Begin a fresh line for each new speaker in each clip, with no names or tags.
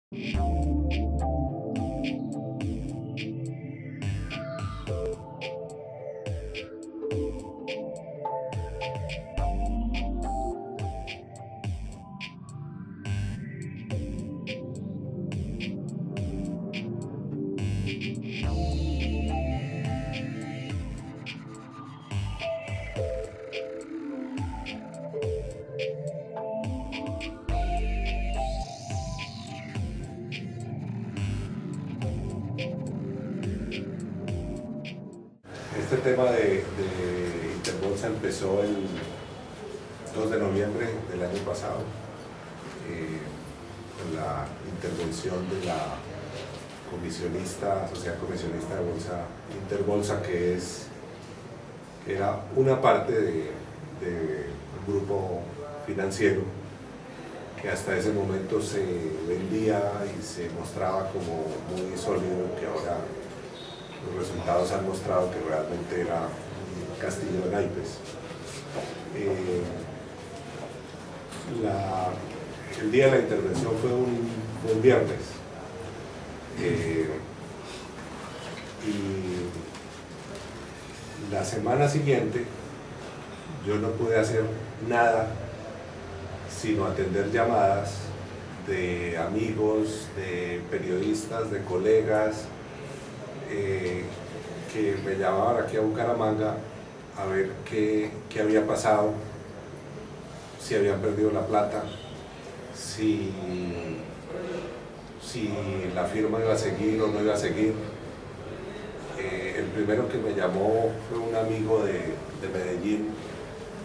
Este tema de Interbolsa empezó el 2 de noviembre del año pasado, con la intervención de la sociedad comisionista de bolsa Interbolsa, que era una parte de un grupo financiero que hasta ese momento se vendía y se mostraba como muy sólido, que ahora los resultados han mostrado que realmente era un castillo de naipes. El día de la intervención fue un viernes, y la semana siguiente yo no pude hacer nada sino atender llamadas de amigos, de periodistas, de colegas, que me llamaban aquí a Bucaramanga a ver qué había pasado, si habían perdido la plata, si la firma iba a seguir o no iba a seguir. El primero que me llamó fue un amigo de Medellín,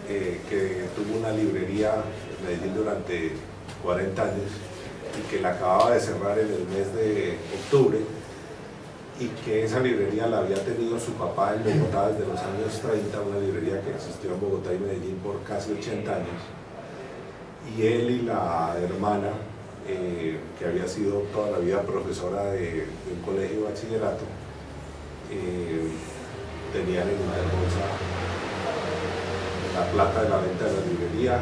que tuvo una librería en Medellín durante 40 años y que la acababa de cerrar en el mes de octubre, y que esa librería la había tenido su papá en Bogotá desde los años 30, una librería que existió en Bogotá y Medellín por casi 80 años, y él y la hermana, que había sido toda la vida profesora de un colegio de bachillerato, tenían en Interbolsa la plata de la venta de la librería,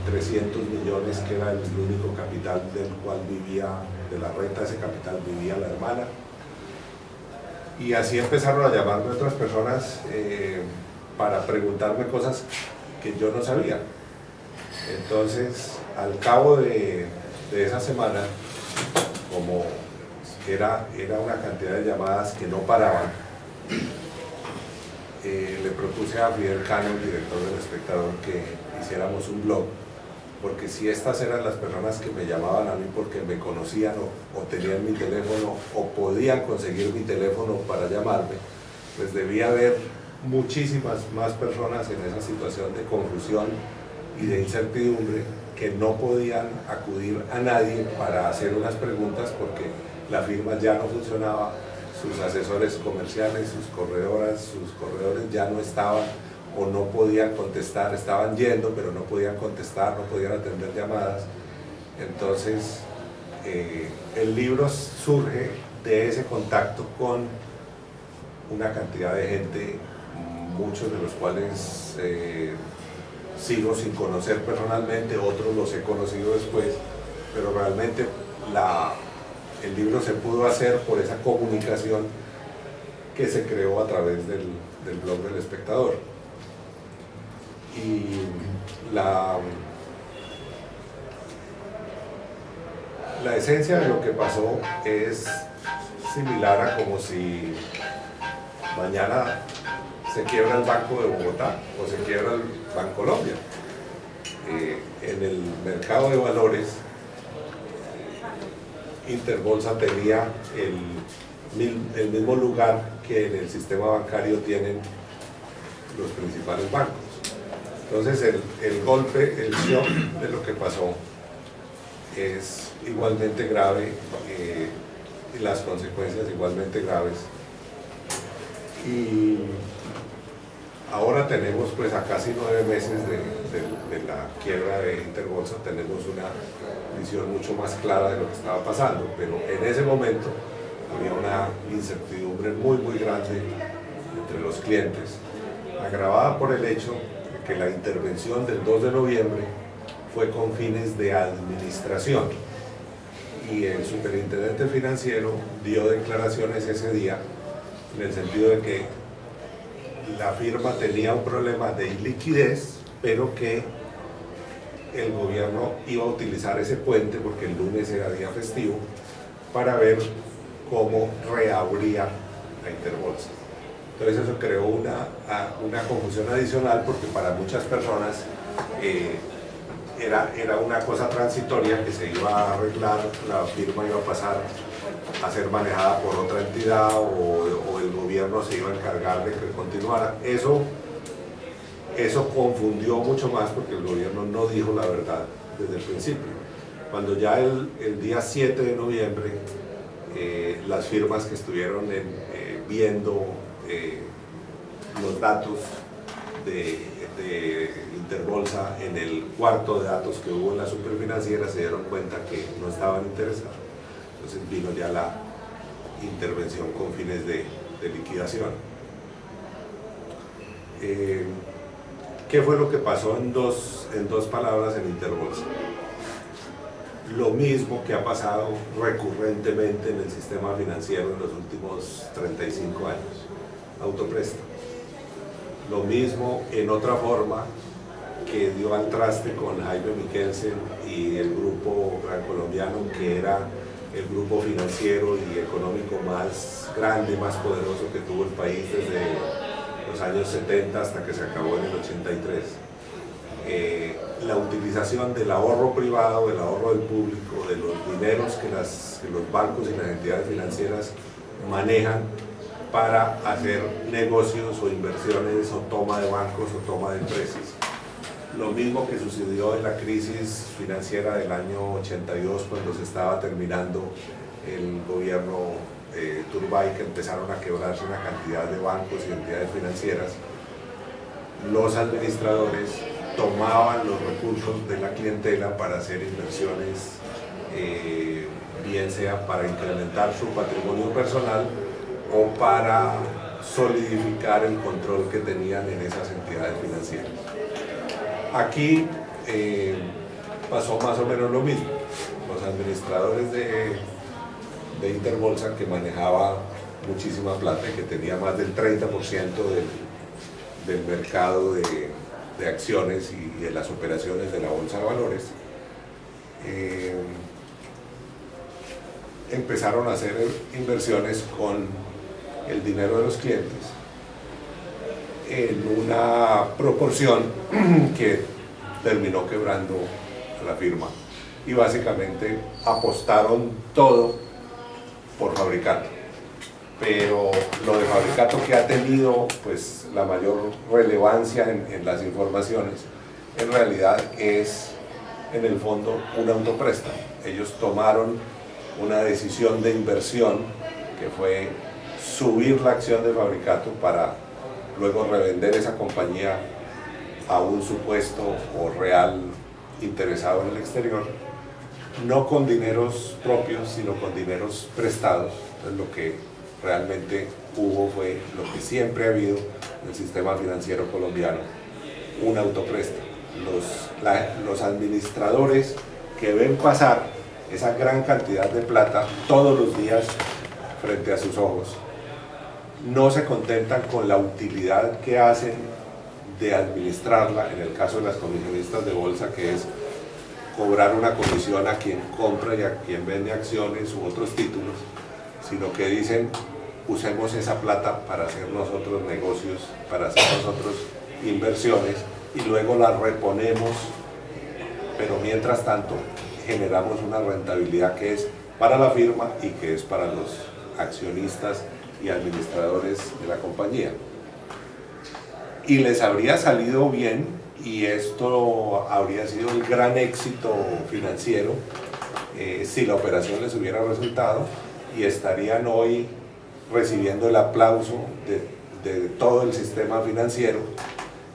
300 millones, que era el único capital del cual vivía, de la renta de ese capital vivía la hermana. Y así empezaron a llamarme otras personas para preguntarme cosas que yo no sabía. Entonces, al cabo de esa semana, como era una cantidad de llamadas que no paraban, le propuse a Fidel Cano, el director del Espectador, que hiciéramos un blog, porque si estas eran las personas que me llamaban a mí porque me conocían o tenían mi teléfono o podían conseguir mi teléfono para llamarme, pues debía haber muchísimas más personas en esa situación de confusión y de incertidumbre, que no podían acudir a nadie para hacer unas preguntas porque la firma ya no funcionaba, sus asesores comerciales, sus corredores ya no estaban o no podían contestar, estaban yendo pero no podían contestar, no podían atender llamadas. Entonces el libro surge de ese contacto con una cantidad de gente, muchos de los cuales sigo sin conocer personalmente, otros los he conocido después, pero realmente el libro se pudo hacer por esa comunicación que se creó a través del blog del Espectador. Y la esencia de lo que pasó es similar a como si mañana se quiebra el Banco de Bogotá o se quiebra el Bancolombia. En el mercado de valores, Interbolsa tenía el mismo lugar que en el sistema bancario tienen los principales bancos. Entonces el golpe, el shock de lo que pasó es igualmente grave, y las consecuencias igualmente graves. Y ahora tenemos, pues a casi 9 meses de la quiebra de Interbolsa, tenemos una visión mucho más clara de lo que estaba pasando, pero en ese momento había una incertidumbre muy grande entre los clientes, agravada por el hecho de que la intervención del 2 de noviembre fue con fines de administración y el superintendente financiero dio declaraciones ese día en el sentido de que la firma tenía un problema de iliquidez, pero que el gobierno iba a utilizar ese puente, porque el lunes era día festivo, para ver cómo reabría la Interbolsa. Entonces eso creó una confusión adicional, porque para muchas personas era una cosa transitoria que se iba a arreglar, la firma iba a pasar a ser manejada por otra entidad o el gobierno se iba a encargar de que continuara. Eso confundió mucho más porque el gobierno no dijo la verdad desde el principio. Cuando ya el día 7 de noviembre las firmas que estuvieron viendo los datos de Interbolsa en el cuarto de datos que hubo en la superfinanciera, se dieron cuenta que no estaban interesados. Entonces vino ya la intervención con fines de liquidación. ¿Qué fue lo que pasó en dos palabras en Interbolsa? Lo mismo que ha pasado recurrentemente en el sistema financiero en los últimos 35 años, autopréstamos. Lo mismo en otra forma que dio al traste con Jaime Mikkelsen y el grupo Gran Colombiano, que era el grupo financiero y económico más grande, más poderoso que tuvo el país desde los años 70 hasta que se acabó en el 83. La utilización del ahorro privado, del ahorro del público, de los dineros que los bancos y las entidades financieras manejan para hacer negocios o inversiones o toma de bancos o toma de empresas. Lo mismo que sucedió en la crisis financiera del año 82, cuando se estaba terminando el gobierno Turbay, que empezaron a quebrarse una cantidad de bancos y entidades financieras. Los administradores tomaban los recursos de la clientela para hacer inversiones, bien sea para incrementar su patrimonio personal o para solidificar el control que tenían en esas entidades financieras. Aquí pasó más o menos lo mismo. Los administradores de Interbolsa, que manejaba muchísima plata y que tenía más del 30% del mercado de acciones y de las operaciones de la Bolsa de Valores, empezaron a hacer inversiones con el dinero de los clientes en una proporción que terminó quebrando a la firma, y básicamente apostaron todo por Fabricato. Pero lo de Fabricato, que ha tenido pues la mayor relevancia en las informaciones, en realidad es en el fondo un autopréstamo. Ellos tomaron una decisión de inversión que fue subir la acción de Fabricato para luego revender esa compañía a un supuesto o real interesado en el exterior, no con dineros propios, sino con dineros prestados. Entonces, lo que realmente hubo fue lo que siempre ha habido en el sistema financiero colombiano: un autopréstamo. Los administradores que ven pasar esa gran cantidad de plata todos los días frente a sus ojos, no se contentan con la utilidad que hacen de administrarla, en el caso de las comisionistas de bolsa, que es cobrar una comisión a quien compra y a quien vende acciones u otros títulos, sino que dicen: usemos esa plata para hacer nosotros negocios, para hacer nosotros inversiones, y luego la reponemos, pero mientras tanto generamos una rentabilidad que es para la firma y que es para los accionistas y administradores de la compañía. Y les habría salido bien, y esto habría sido el gran éxito financiero si la operación les hubiera resultado, y estarían hoy recibiendo el aplauso de todo el sistema financiero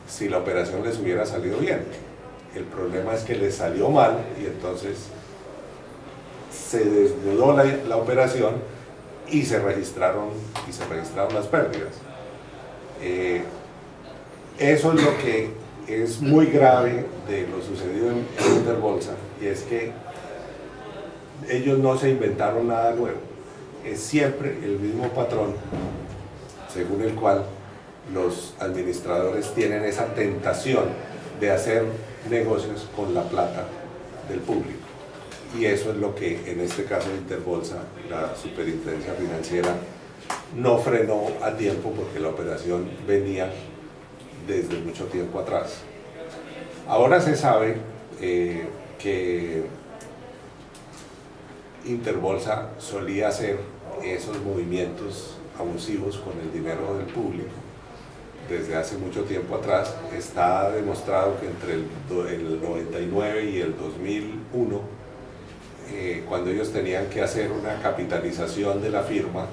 si la operación les hubiera salido bien. El problema es que les salió mal, y entonces se desnudó la operación y se registraron las pérdidas. Eso es lo que es muy grave de lo sucedido en Interbolsa, y es que ellos no se inventaron nada nuevo, es siempre el mismo patrón según el cual los administradores tienen esa tentación de hacer negocios con la plata del público. Y eso es lo que en este caso de Interbolsa, la Superintendencia Financiera, no frenó a tiempo porque la operación venía desde mucho tiempo atrás. Ahora se sabe que Interbolsa solía hacer esos movimientos abusivos con el dinero del público desde hace mucho tiempo atrás. Está demostrado que entre el 99 y el 2001, cuando ellos tenían que hacer una capitalización de la firma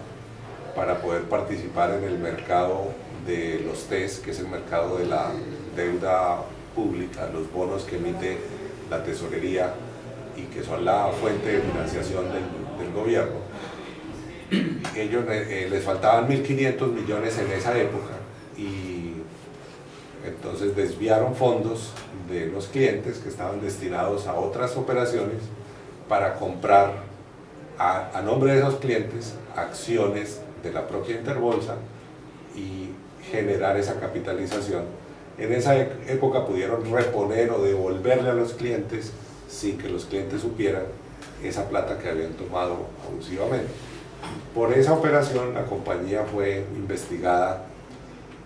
para poder participar en el mercado de los TES, que es el mercado de la deuda pública, los bonos que emite la tesorería y que son la fuente de financiación del gobierno. Ellos les faltaban 1.500 millones en esa época y entonces desviaron fondos de los clientes que estaban destinados a otras operaciones para comprar a nombre de esos clientes acciones de la propia Interbolsa y generar esa capitalización. En esa época pudieron reponer o devolverle a los clientes sin que los clientes supieran esa plata que habían tomado abusivamente. Por esa operación la compañía fue investigada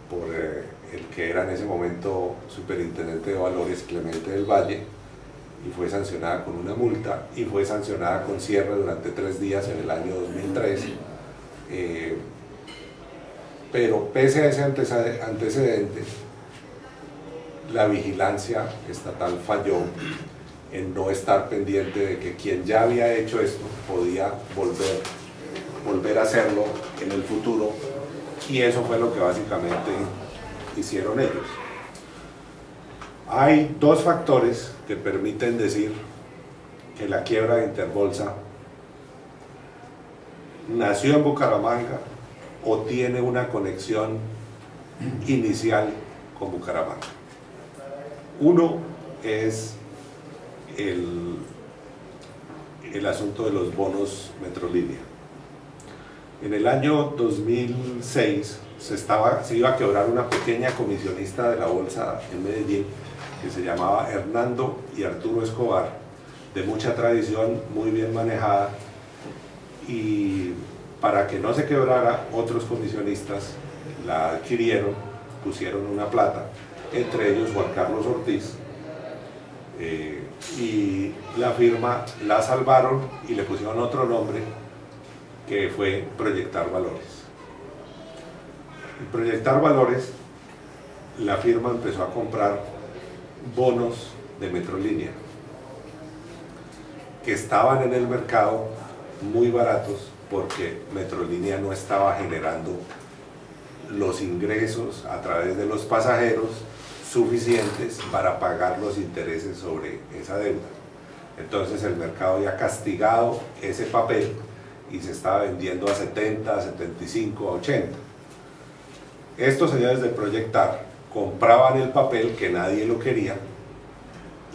por el que era en ese momento superintendente de valores, Clemente del Valle, y fue sancionada con una multa y fue sancionada con cierre durante 3 días en el año 2003. Pero pese a ese antecedente, la vigilancia estatal falló en no estar pendiente de que quien ya había hecho esto podía volver a hacerlo en el futuro, y eso fue lo que básicamente hicieron ellos. Hay 2 factores que permiten decir que la quiebra de Interbolsa nació en Bucaramanga o tiene una conexión inicial con Bucaramanga. Uno es el asunto de los bonos Metrolínea. En el año 2006 se iba a quebrar una pequeña comisionista de la bolsa en Medellín que se llamaba Hernando y Arturo Escobar, de mucha tradición, muy bien manejada, y para que no se quebrara, otros comisionistas la adquirieron, pusieron una plata, entre ellos Juan Carlos Ortiz, y la firma la salvaron y le pusieron otro nombre que fue Proyectar Valores. En Proyectar Valores la firma empezó a comprar bonos de Metrolínea que estaban en el mercado muy baratos porque Metrolínea no estaba generando los ingresos a través de los pasajeros suficientes para pagar los intereses sobre esa deuda. Entonces el mercado había castigado ese papel y se estaba vendiendo a 70, a 75, a 80. Estos señores de Proyectar compraban el papel que nadie lo quería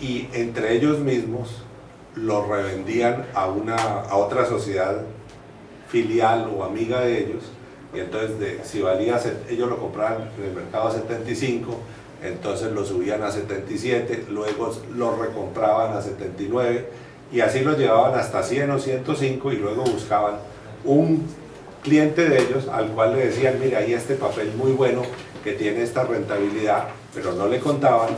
y entre ellos mismos lo revendían a otra sociedad filial o amiga de ellos, y entonces si valía, ellos lo compraban en el mercado a 75, entonces lo subían a 77, luego lo recompraban a 79 y así lo llevaban hasta 100 o 105 y luego buscaban un cliente de ellos al cual le decían: mira, ahí este papel muy bueno que tiene esta rentabilidad, pero no le contaban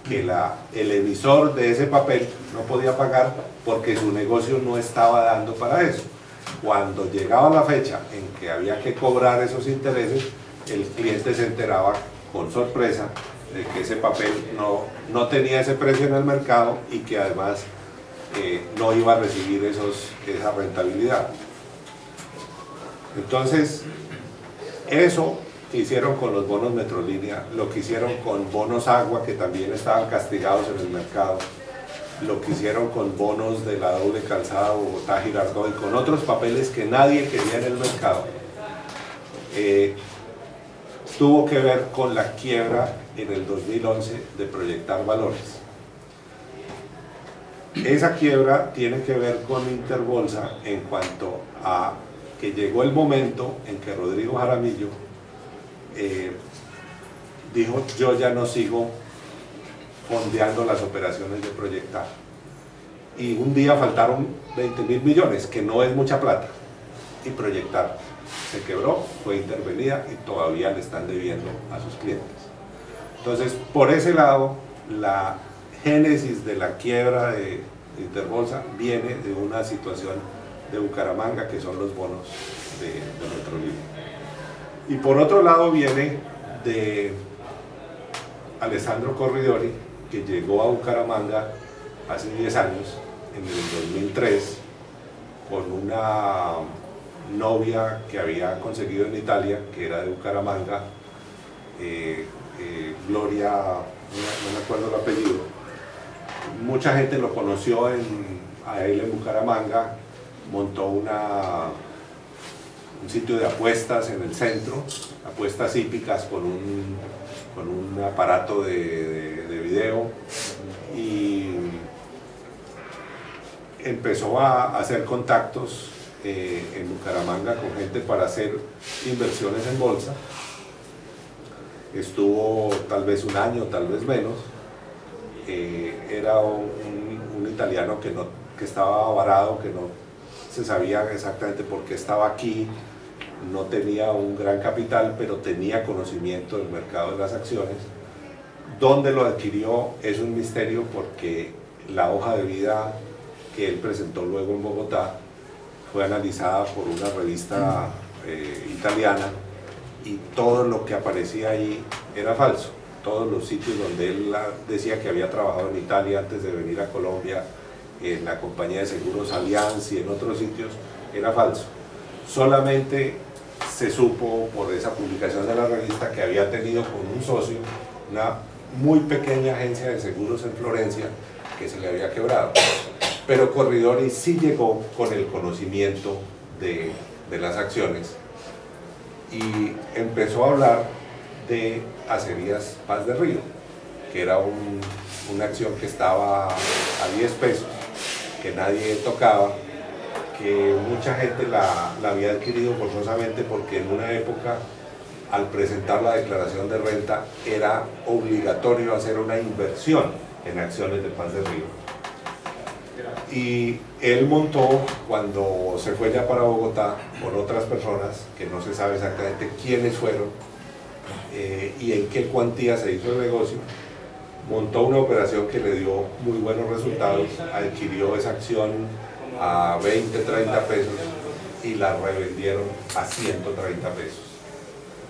que el emisor de ese papel no podía pagar porque su negocio no estaba dando para eso. Cuando llegaba la fecha en que había que cobrar esos intereses, el cliente se enteraba con sorpresa de que ese papel no tenía ese precio en el mercado y que además no iba a recibir esa rentabilidad. Entonces, eso que hicieron con los bonos Metrolínea, lo que hicieron con bonos Agua, que también estaban castigados en el mercado, lo que hicieron con bonos de la doble calzada Bogotá, Girardot, y con otros papeles que nadie quería en el mercado, tuvo que ver con la quiebra en el 2011 de Proyectar Valores. esa quiebra tiene que ver con Interbolsa en cuanto a que llegó el momento en que Rodrigo Jaramillo dijo: yo ya no sigo fondeando las operaciones de Proyectar. Y un día faltaron 20.000 millones, que no es mucha plata, y Proyectar se quebró, fue intervenida y todavía le están debiendo a sus clientes. Entonces, por ese lado, la génesis de la quiebra de Interbolsa viene de una situación de Bucaramanga, que son los bonos de Metrolibre. Y por otro lado viene de Alessandro Corridori, que llegó a Bucaramanga hace 10 años, en el 2003, con una novia que había conseguido en Italia, que era de Bucaramanga, Gloria, no me acuerdo el apellido. Mucha gente lo conoció a él en Bucaramanga, montó un sitio de apuestas en el centro, apuestas hípicas con un aparato de video, y empezó a hacer contactos en Bucaramanga con gente para hacer inversiones en bolsa. Estuvo tal vez un año, tal vez menos. Era un italiano que estaba varado, que no se sabía exactamente por qué estaba aquí, no tenía un gran capital, pero tenía conocimiento del mercado de las acciones. ¿Dónde lo adquirió? Es un misterio, porque la hoja de vida que él presentó luego en Bogotá fue analizada por una revista italiana, y todo lo que aparecía ahí era falso. Todos los sitios donde él decía que había trabajado en Italia antes de venir a Colombia, en la compañía de seguros Allianz y en otros sitios, era falso. Solamente se supo por esa publicación de la revista que había tenido con un socio una muy pequeña agencia de seguros en Florencia que se le había quebrado. Pero Corridori sí llegó con el conocimiento de las acciones y empezó a hablar de Acerías Paz de Río, que era una acción que estaba a 10 pesos, que nadie tocaba, que mucha gente la había adquirido forzosamente, porque en una época, al presentar la declaración de renta, era obligatorio hacer una inversión en acciones de Paz de Río. Y él montó, cuando se fue ya para Bogotá, con otras personas, que no se sabe exactamente quiénes fueron y en qué cuantía se hizo el negocio, montó una operación que le dio muy buenos resultados, adquirió esa acción a 20, 30 pesos y la revendieron a 130 pesos.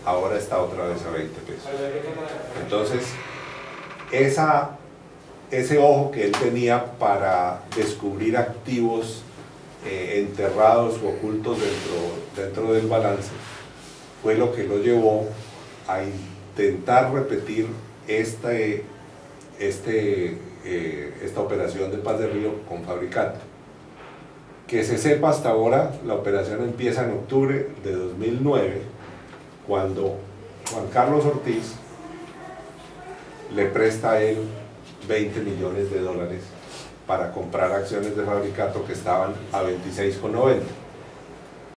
Ahora está otra vez a 20 pesos. Entonces, ese ojo que él tenía para descubrir activos enterrados o ocultos dentro del balance fue lo que lo llevó a intentar repetir esta operación de Paz de Río con Fabricato. Que se sepa, hasta ahora la operación empieza en octubre de 2009, cuando Juan Carlos Ortiz le presta a él 20 millones de dólares para comprar acciones de Fabricato que estaban a 26,90.